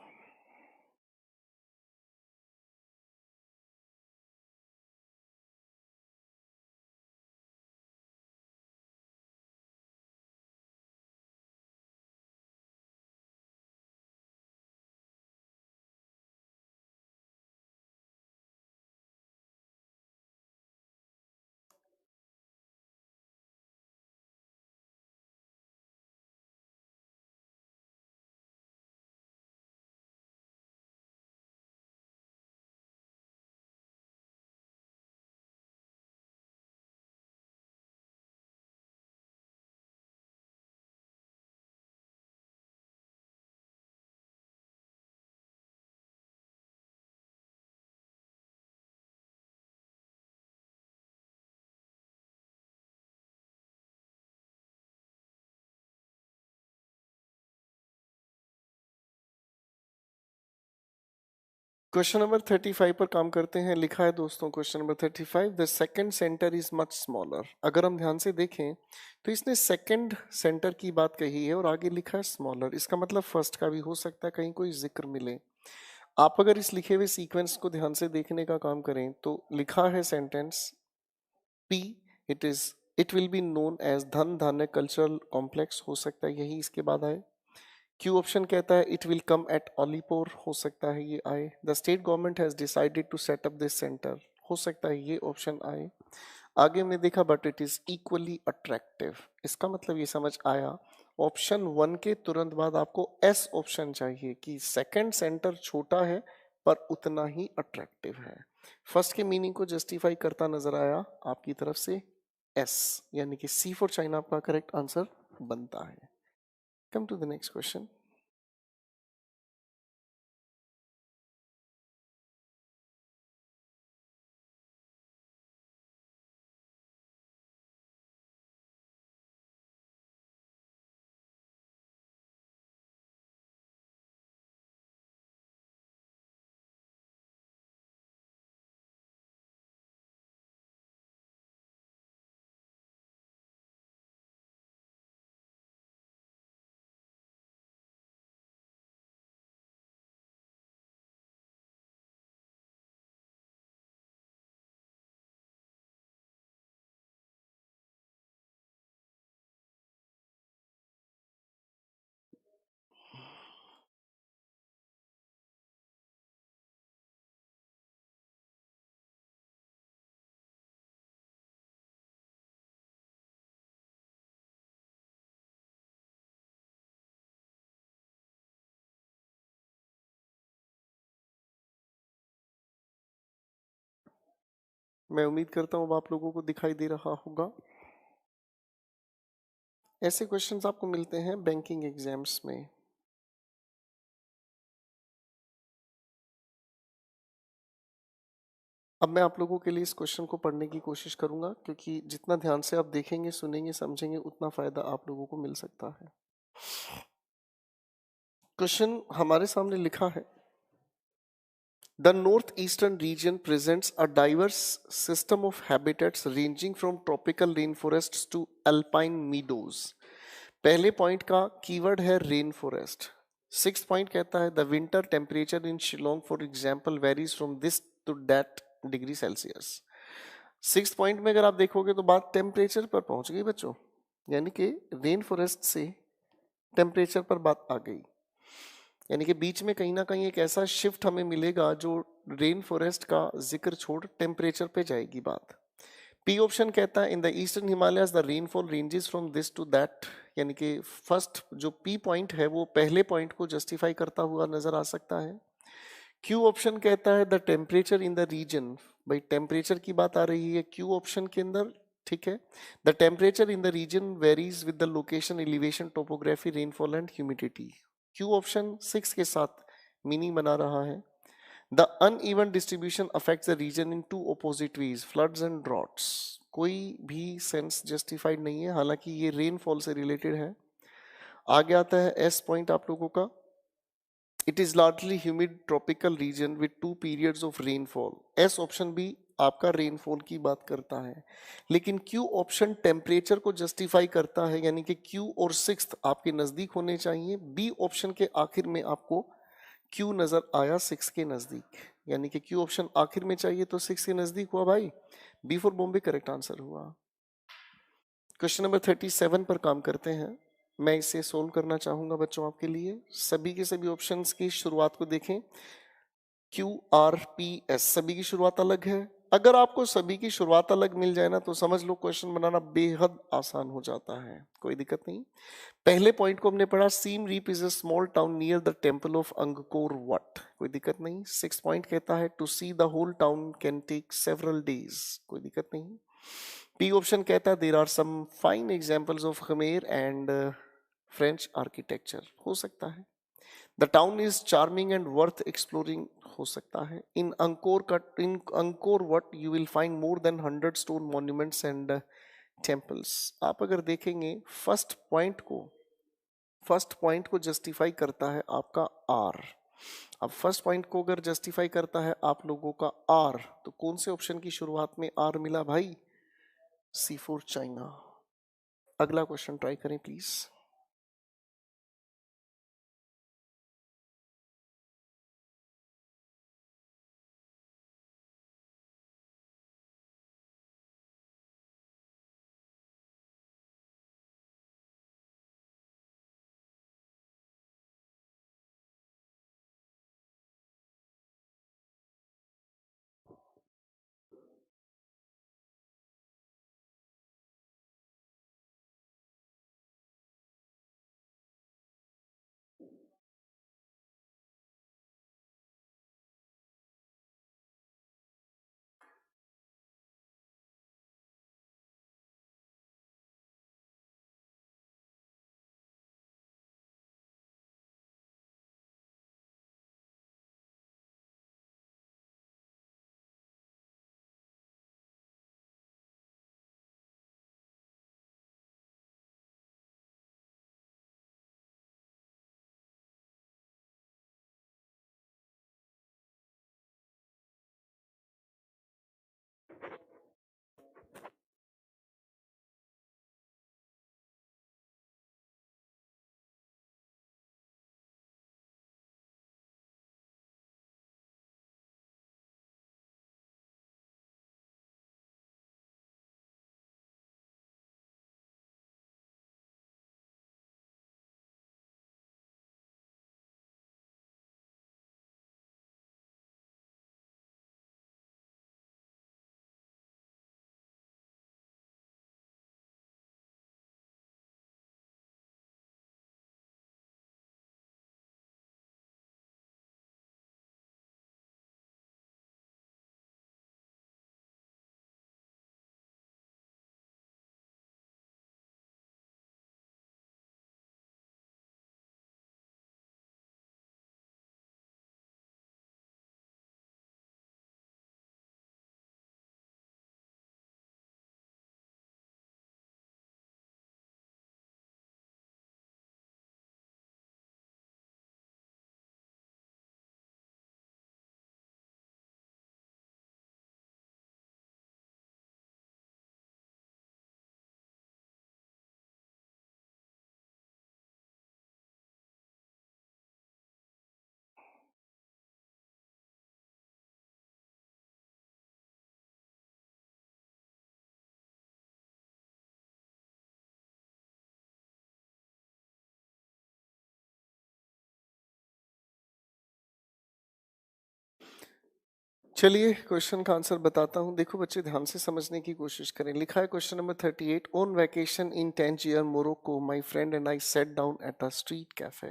क्वेश्चन नंबर 35 पर काम करते हैं। लिखा है दोस्तों question number 35, the second centre is much smaller. अगर हम ध्यान से देखें तो इसने सेकंड सेंटर की बात कही है और आगे लिखा है स्मॉलर। इसका मतलब फर्स्ट का भी हो सकता है, कहीं कोई जिक्र मिले। आप अगर इस लिखे हुए सीक्वेंस को ध्यान से देखने का काम करें तो लिखा है sentence P, it will be known as Dhan Dhanya cultural complex, हो सकता है यही इसके बाद आए। क्यू ऑप्शन कहता है it will come at Alipur, हो सकता है ये आए। The state government has decided to set up this centre, हो सकता है ये ऑप्शन आए। आगे हमने देखा but it is equally attractive. इसका मतलब ये समझ आया ऑप्शन 1 के तुरंत बाद आपको एस ऑप्शन चाहिए कि सेकंड सेंटर छोटा है पर उतना ही अट्रैक्टिव है। फर्स्ट के मीनिंग को जस्टिफाई करता नजर आया आपकी तरफ से एस, यानी कि सी फॉर चाइना आपका करेक्ट आंसर बनता है। Come to the next question. मैं उम्मीद करता हूँ अब आप लोगों को दिखाई दे रहा होगा। ऐसे क्वेश्चंस आपको मिलते हैं बैंकिंग एग्जाम्स में। अब मैं आप लोगों के लिए इस क्वेश्चन को पढ़ने की कोशिश करूंगा, क्योंकि जितना ध्यान से आप देखेंगे, सुनेंगे, समझेंगे, उतना फायदा आप लोगों को मिल सकता है। क्वेश्चन हमारे सामने लिखा है, the north eastern region presents a diverse system of habitats ranging from tropical rain forest to alpine meadows. पहले पॉइंट का कीवर्ड है रेन फॉरेस्ट। सिक्स पॉइंट कहता है the winter temperature in Shillong for example varies from this to that degree Celsius. Six point में अगर आप देखोगे तो बात टेम्परेचर पर पहुंच गई बच्चों, यानी कि रेन फॉरेस्ट से टेम्परेचर पर बात आ गई। यानी कि बीच में कहीं ना कहीं एक ऐसा शिफ्ट हमें मिलेगा जो रेन फॉरेस्ट का जिक्र छोड़ टेम्परेचर पे जाएगी बात। पी ऑप्शन कहता है in the eastern Himalayas the rainfall ranges from this to that, यानी कि फर्स्ट जो पी पॉइंट है वो पहले पॉइंट को जस्टिफाई करता हुआ नजर आ सकता है। क्यू ऑप्शन कहता है the temperature in the region, भाई टेम्परेचर की बात आ रही है क्यू ऑप्शन के अंदर, ठीक है। The temperature in the region varies with the location, elevation, topography, rainfall and humidity. Q option 6 के साथ मीनिंग बना रहा है। The uneven distribution affects the region in two opposite ways, floods and droughts. कोई भी सेंस जस्टिफाइड नहीं है, हालांकि ये रेनफॉल से रिलेटेड है। आगे आता है एस पॉइंट आप लोगों का, it is largely humid tropical region with 2 periods of rainfall. S option भी आपका रेनफॉल की बात करता है, लेकिन क्यू ऑप्शन टेम्परेचर को जस्टिफाई करता है, यानी कि क्यू और सिक्स्थ आपके नजदीक होने चाहिए। बी ऑप्शन के आखिर में आपको क्यू नजर आया 6 के नजदीक, यानी कि क्यू ऑप्शन आखिर में चाहिए तो 6 के नजदीक हुआ भाई। B for Bombay correct answer हुआ। क्वेश्चन नंबर 37 पर काम करते हैं। मैं इसे सोल्व करना चाहूंगा बच्चों आपके लिए। सभी के सभी ऑप्शंस की शुरुआत को देखें। क्यू आर पी एस, सभी की शुरुआत अलग है। अगर आपको सभी की शुरुआत अलग मिल जाए ना तो समझ लो क्वेश्चन बनाना बेहद आसान हो जाता है, कोई दिक्कत नहीं। पहले पॉइंट को हमने पढ़ा, Siem Reap is a small town near the temple of Angkor Wat, कोई दिक्कत नहीं। 6 पॉइंट कहता है to see the whole town can take several days, कोई दिक्कत नहीं। पी ऑप्शन कहता है there are some fine examples of Khmer and French architecture, हो सकता है। The town is charming and worth exploring, हो सकता है। In Angkor Wat you will find more then 100 stone monuments and temples. आप अगर देखेंगे फर्स्ट पॉइंट को जस्टिफाई करता है आपका आर। अब फर्स्ट पॉइंट को अगर जस्टिफाई करता है आप लोगों का आर, तो कौन से ऑप्शन की शुरुआत में आर मिला भाई? सी फॉर चाइना। अगला क्वेश्चन ट्राई करें प्लीज। चलिए क्वेश्चन का आंसर बताता हूँ। देखो बच्चे ध्यान से समझने की कोशिश करें। लिखा है question number 38, on vacation in Tangier Morocco my friend and I sat down at a street cafe.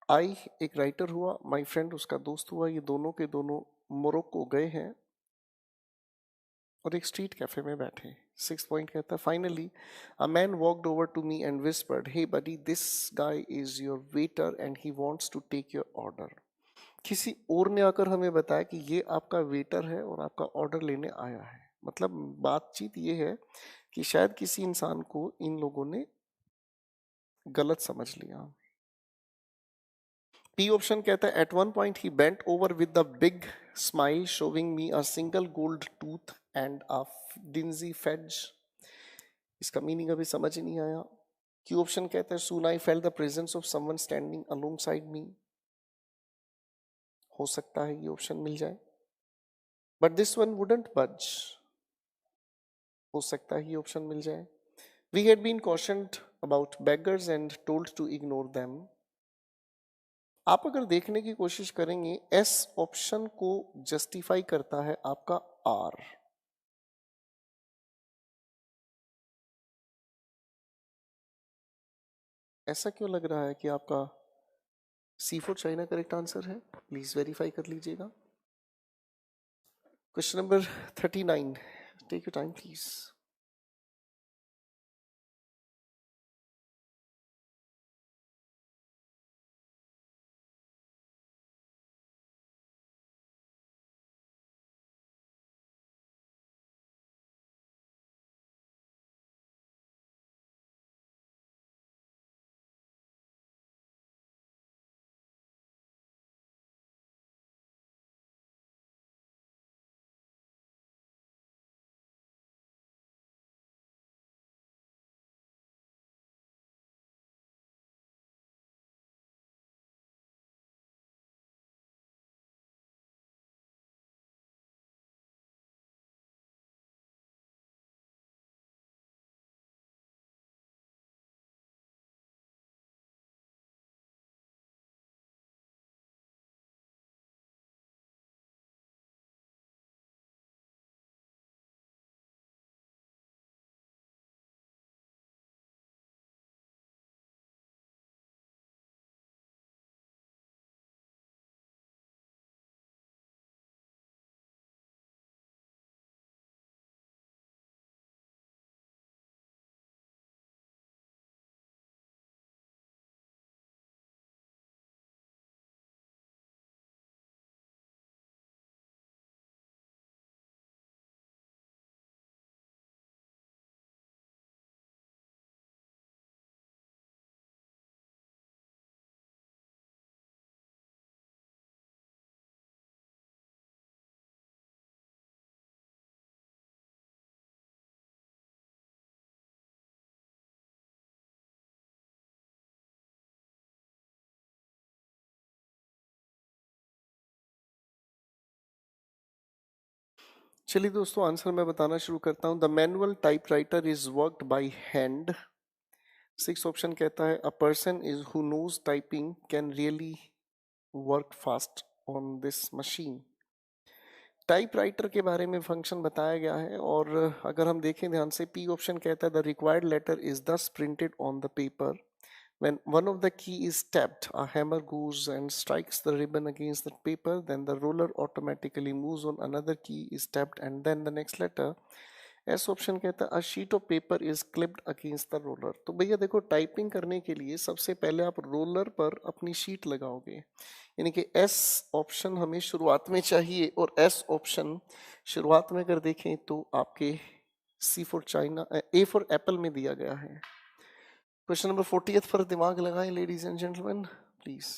I एक राइटर हुआ, माय फ्रेंड उसका दोस्त हुआ, ये दोनों के दोनों मोरक्को गए हैं और एक स्ट्रीट कैफे में बैठे। 6 पॉइंट कहता है finally a man walked over to me and whispered, hey buddy this guy is your waiter and he wants to take your order. किसी और ने आकर हमें बताया कि ये आपका वेटर है और आपका ऑर्डर लेने आया है। मतलब बातचीत ये है कि शायद किसी इंसान को इन लोगों ने गलत समझ लिया। पी ऑप्शन कहता है at one point he bent over with the big smile showing me a single gold tooth and a dingy face. इसका मीनिंग अभी समझ ही नहीं आया। क्यू ऑप्शन कहता है soon I felt the presence of someone standing alongside me. हो सकता है ये ऑप्शन मिल जाए, बट दिस वन वुडंट बज। हो सकता है ये ऑप्शन मिल जाए। We had been cautioned about beggars and told to ignore them। आप अगर देखने की कोशिश करेंगे एस ऑप्शन को जस्टिफाई करता है आपका आर। ऐसा क्यों लग रहा है कि आपका C for China correct answer है? प्लीज वेरीफाई कर लीजिएगा। Question number 39, take your time please. चलिए दोस्तों आंसर मैं बताना शुरू करता हूं। The manual typewriter is worked by hand. 6 option कहता है a person is who knows typing can really work fast on this machine. Typewriter के बारे में फंक्शन बताया गया है और अगर हम देखें ध्यान से पी ऑप्शन कहता है द रिक्वायर्ड लेटर इज दस printed on the paper. When one of the key is tapped, a hammer goes and strikes the ribbon against the paper, then the roller automatically moves on another key is tapped and then the next letter। S option कहता है a sheet of paper is clipped against the roller. तो भैया देखो typing करने के लिए सबसे पहले आप रोलर पर अपनी शीट लगाओगे, यानी कि एस ऑप्शन हमें शुरुआत में चाहिए और एस ऑप्शन शुरुआत में अगर देखें तो आपके C for China A for apple में दिया गया है। क्वेश्चन नंबर 40 पर दिमाग लगाएं लेडीज एंड जेंटलमैन प्लीज।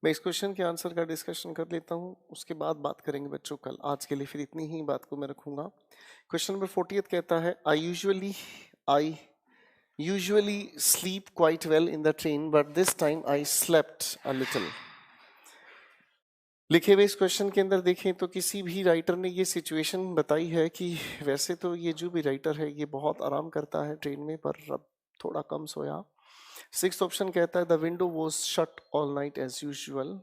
मैं इस क्वेश्चन के आंसर का डिस्कशन कर लेता हूँ, उसके बाद बात करेंगे बच्चों कल। आज के लिए फिर इतनी ही बात को मैं रखूंगा। क्वेश्चन नंबर 40 कहता है I usually sleep quite well in the train but this time I slept a little. लिखे हुए इस क्वेश्चन के अंदर देखें तो किसी भी राइटर ने ये सिचुएशन बताई है कि वैसे तो ये जो भी राइटर है ये बहुत आराम करता है ट्रेन में, पर अब थोड़ा कम सोया। 6th ऑप्शन कहता है the window was shut all night as usual.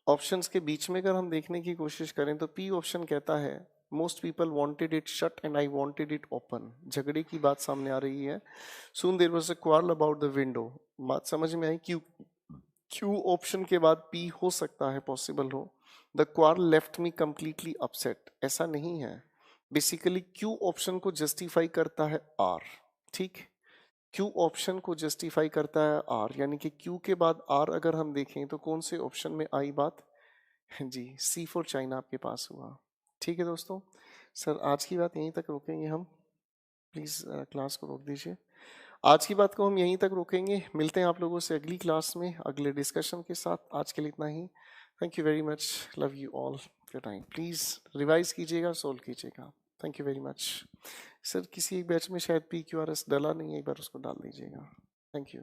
Options के बीच में अगर हम देखने की कोशिश करें तो पी ऑप्शन कहता है most people wanted it shut and I wanted it open. झगड़े की बात सामने आ रही है। Soon there was a quarrel about the window. बात समझ में आई। क्यू ऑप्शन के बाद पी हो सकता है पॉसिबल हो। The quarrel left me completely upset, ऐसा नहीं है। बेसिकली क्यू ऑप्शन को जस्टिफाई करता है आर। ठीक, क्यू ऑप्शन को जस्टिफाई करता है आर, यानी कि क्यू के बाद आर अगर हम देखें तो कौन से ऑप्शन में आई बात जी, सी फॉर चाइना आपके पास हुआ। ठीक है दोस्तों, सर आज की बात यहीं तक रोकेंगे हम। प्लीज़ क्लास को रोक दीजिए। आज की बात को हम यहीं तक रोकेंगे। मिलते हैं आप लोगों से अगली क्लास में अगले डिस्कशन के साथ। आज के लिए इतना ही। Thank you very much, love you all your time. Please revise कीजिएगा, सोल्व कीजिएगा। Thank you very much. Sir किसी एक बैच में शायद PQRS डाला नहीं है, एक बार उसको डाल दीजिएगा। Thank you.